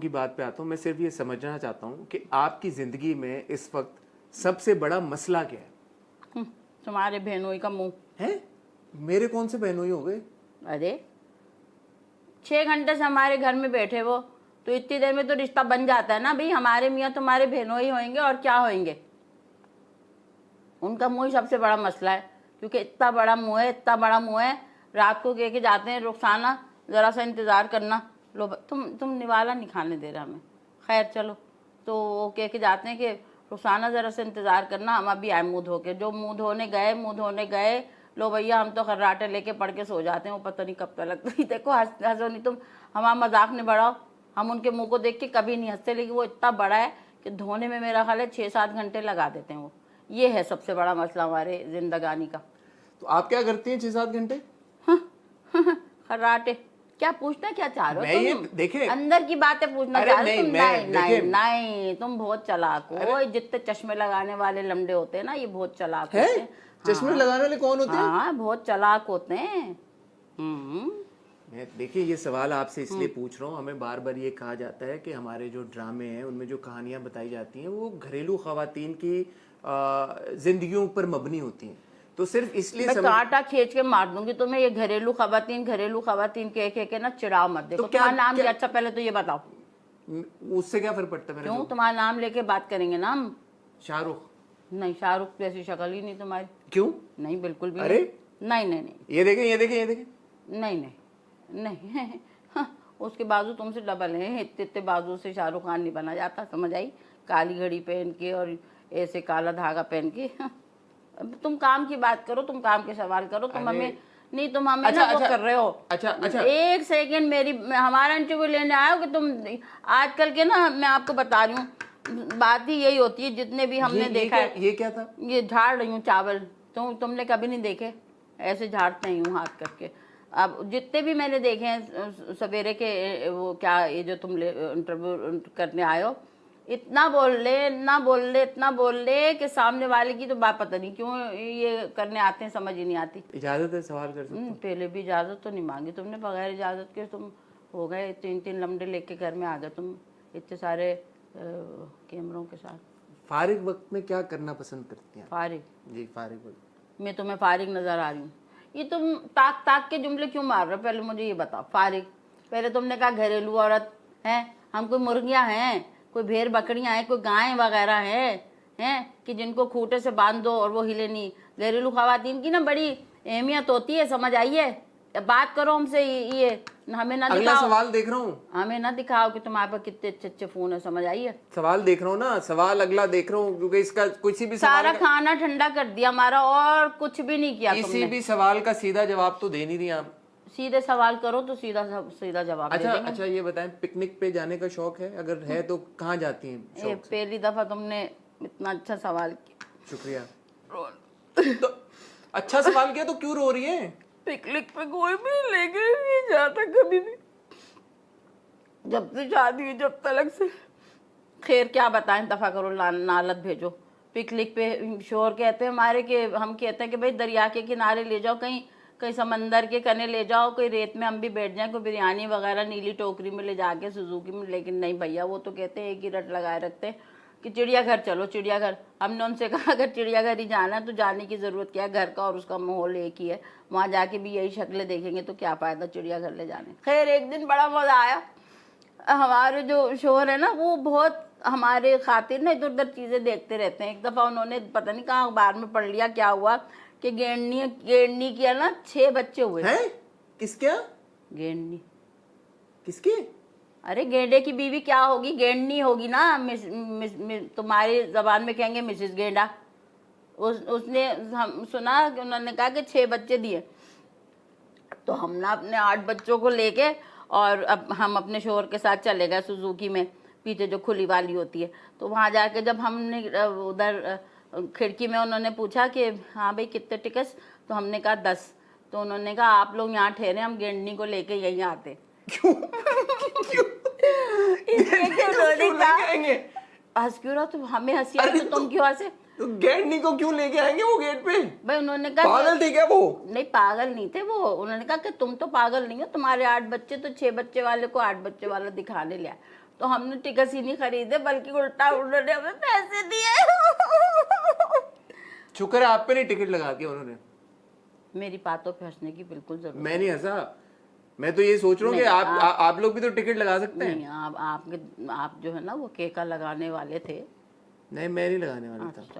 की बात पे आता हूँ। मैं सिर्फ ये समझना चाहता हूँ कि आपकी ज़िंदगी में इस वक्त सबसे बड़ा मसला क्या है? तुम्हारे बहनोई का मुंह है। मेरे कौन से बहनोई हो गए? अरे 6 घंटे से हमारे घर में बैठे वो, तो इतनी देर में तो रिश्ता बन जाता है ना भाई। हमारे मियाँ तुम्हारे बहनोई होंगे और क्या होंगे। उनका मुंह ही सबसे बड़ा मसला है, क्योंकि इतना बड़ा मुंह है, इतना बड़ा मुंह है। रात को कह के जाते हैं रुखसाना ज़रा सा इंतज़ार करना, लो तुम निवाला नहीं खाने दे रहा हमें। खैर चलो, तो वो कह के जाते हैं कि रुखसाना ज़रा सा इंतज़ार करना, हम अभी आए मुँह धो के। जो मुँह धोने गए, लो भैया हम तो खर्राटे लेके पढ़ के सो जाते हैं, वो पता नहीं कब तक लगता है। देखो हंसो नहीं तुम, हमारा मजाक नहीं बढ़ाओ। हम उनके मुँह को देख के कभी नहीं हंसते, लेकिन वो इतना बड़ा है कि धोने में मेरा ख्याल है 6-7 घंटे लगा देते हैं वो। ये है सबसे बड़ा मसला हमारे जिंदगानी का। तो आप क्या करती हैं 6-7 घंटे? खर्राटे। क्या पूछना क्या चाह रहे हो तुम? देखे अंदर की बातें पूछना चाह रहे हो तुम? नहीं, तुम बहुत चालाक हो। जितने चश्मे लगाने वाले लमडे होते हैं ना, ये बहुत चालाक होते हैं। चश्मे लगाने वाले कौन होते हैं? हाँ, बहुत चालाक होते हैं। देखिए, ये सवाल आपसे इसलिए पूछ रहा हूँ, हमें बार बार ये कहा जाता है कि हमारे जो ड्रामे हैं उनमें जो कहानियां बताई जाती हैं वो घरेलू खवातीन की जिंदगियों पर मबनी होती हैं। तो सिर्फ इसलिए मैं कांटा खींच के मार दूंगी तुम्हें। ये घरेलू खवातीन कह के ना चिढ़ाओ मत। देखो तुम्हारा नाम क्या? अच्छा पहले तो ये बताओ, उससे क्या फर्क पड़ता है? क्यों? तुम्हारा नाम लेके बात करेंगे ना हम। शाहरुख? नहीं, शाहरुख जैसी शक्ल ही नहीं तुम्हारी। क्यों? नहीं, बिल्कुल भी अरे नहीं। ये देखें। नहीं। हाँ, उसके बाजू तुमसे डबल हैं। इतने बाजू से शाहरुख खान नहीं बना जाता, समझ आई? काली घड़ी पहन के और ऐसे काला धागा पहन के। तुम काम की बात करो, तुम काम के सवाल करो। तुम हमें नहीं, तुम हमें ना वो कर रहे हो। अच्छा, एक सेकंड, हमारा इंटरव्यू लेने आए हो कि तुम? आजकल के ना, मैं आपको बता रही हूँ, बात ही यही होती है। जितने भी हमने देखा है। ये क्या था? ये झाड़ रही हूँ चावल। तुमने कभी नहीं देखे? ऐसे झाड़ते ही हूँ हाथ करके। अब जितने भी मैंने देखे हैं सवेरे के, वो क्या, ये जो तुम इंटरव्यू करने आए हो, इतना बोल ले कि सामने वाले की तो बात पता नहीं क्यों ये करने आते हैं, समझ ही नहीं आती। इजाजत है सवाल कर सकते? पहले भी इजाजत तो नहीं मांगी तुमने। बगैर इजाजत के तुम हो गए 3 लमडे लेके घर में आ गए तुम, इतने सारे कैमरों के साथ। फारिग वक्त में क्या करना पसंद करती हैं? फारिग? जी, फारिग वक्त। मैं तुम्हें फारिग नजर आ रही हूँ? ये तुम ताक के जुमले क्यों मार रहे हो? पहले मुझे ये बताओ। फारिग, पहले तुमने कहा घरेलू औरत है। हम कोई मुर्गियां हैं, कोई भेड़ बकरियां हैं, कोई गायें वगैरह हैं कि जिनको खूंटे से बांध दो और वो हिले नहीं? घरेलू खवातीन की ना बड़ी अहमियत होती है, समझ आई है? बात करो हमसे। ये हमें ना अगला सवाल देख रहा हूँ। हमें ना दिखाओ कि तुम्हारे पास कितने अच्छे फोन है, समझ आई है? सवाल देख रहा हूँ ना, सवाल अगला देख रहा हूँ, क्योंकि इसका किसी भी सारा खाना ठंडा कर दिया हमारा और कुछ भी नहीं किया तुमने। किसी भी सवाल का सीधा जवाब तो दे नहीं रही आप। सीधे सवाल करो तो सीधा जवाब दे देंगे। अच्छा, ये बताएं, पिकनिक पे जाने का शौक है? अगर है तो कहाँ जाती हैं? पहली दफा तुमने इतना अच्छा सवाल किया, शुक्रिया। तो अच्छा सवाल किया तो क्यों रो रही है? पिकनिक पे कोई भी लेके नहीं जाता कभी भी, जब से शादी हुई जब तलक से। खैर क्या बताएं, दफा करो, नालत भेजो। पिकनिक पे शोर कहते हैं हमारे कि हम कहते हैं कि भाई दरिया के किनारे ले जाओ, कहीं समंदर के कने ले जाओ, कोई रेत में हम भी बैठ जाएं, कोई बिरयानी वगैरह नीली टोकरी में ले जाके सुजुकी में। लेकिन नहीं भैया, वो तो कहते हैं एक ही रट लगाए रखते हैं कि चिड़ियाघर चलो, चिड़ियाघर। हमने उनसे कहा अगर चिड़ियाघर ही जाना है तो जाने की ज़रूरत क्या है? घर का और उसका माहौल एक ही है, वहाँ जाके भी यही शक्लें देखेंगे तो क्या फ़ायदा चिड़ियाघर ले जाने। खैर एक दिन बड़ा मज़ा आया। हमारे जो शोहर है ना, वो बहुत हमारे खातिर ना इधर उधर चीज़ें देखते रहते हैं। एक दफ़ा उन्होंने पता नहीं कहाँ अखबार में पढ़ लिया, क्या हुआ कि गेंडनी किया ना 6 बच्चे हुए हैं। किसके? गेंडनी किसके? अरे गेंडे की बीवी क्या होगी? गेंडनी होगी ना। तुम्हारी जबान में कहेंगे मिसेस गेंडा। उसने हम सुना कि उन्होंने कहा कि 6 बच्चे दिए। तो हम ना अपने 8 बच्चों को लेके और अब हम अपने शोहर के साथ चले गए सुजुकी में, पीछे जो खुली वाली होती है। तो वहाँ जाके जब हमने उधर खिड़की में उन्होंने पूछा कि हाँ भाई कितने टिकट्स, तो हमने कहा 10। तो उन्होंने कहा आप लोग यहाँ ठहरे, हम गेंडनी को लेके यहीं आते। क्यों? हंस क्यों रहा? तो हमें हंसी आई तो तुम क्यों हंसे? तो गेंडनी को क्यों लेके आएंगे वो गेट पे? भाई उन्होंने कहा पागल थे क्या वो? नहीं, पागल नहीं थे वो। उन्होंने कहा कि तुम तो पागल नहीं हो, तुम्हारे 8 बच्चे तो 6 बच्चे वाले को 8 बच्चे वाला दिखाने लिया। तो हमने टिकट ही नहीं खरीदे, बल्कि उल्टा उन्होंने हमें पैसे दिए। शुक्र है आप पे नहीं टिकट लगा के उन्होंने। मेरी बातों पे हंसने की बिल्कुल जरूरत मैं नहीं हंसा, मैं तो ये सोच रहा हूँ कि आप लोग भी तो टिकट लगा सकते हैं। नहीं। आप जो है ना वो केका लगाने वाले थे। नहीं, मैं नहीं लगाने वाला था। अच्छा।